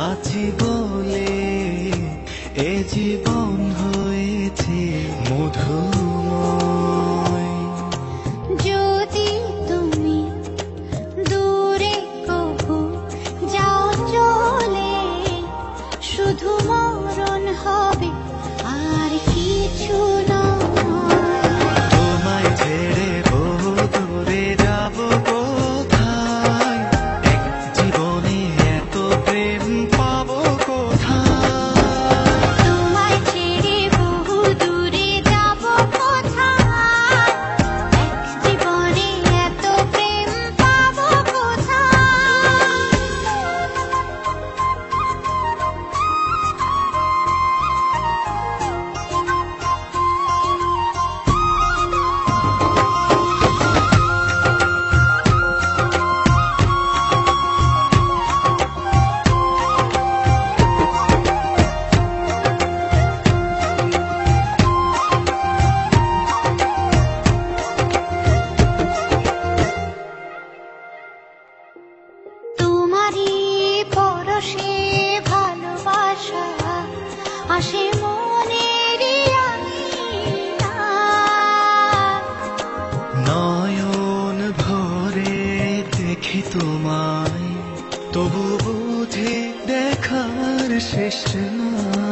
আছি বলে এ জীবন হয়েছে মধুময়। যদি তুমি দূরে কবু যাও চলে, শুধু মরণ হবে আর কিছু নয়। তোমায় ছেড়ে বহু দূরে যাব কোথায়, এক জীবনে এত প্রেম পাবো কোথায়। তোমায় ছেড়ে বহু দূরে যাব কোথায়, এক জীবনে এত প্রেম পাবো কোথায়। তোমারই পরশে ভালোবাসা আসে মনের নয়ন ভরে দেখি তোমায়, তবু বুঝি দেখার শেষ নাই।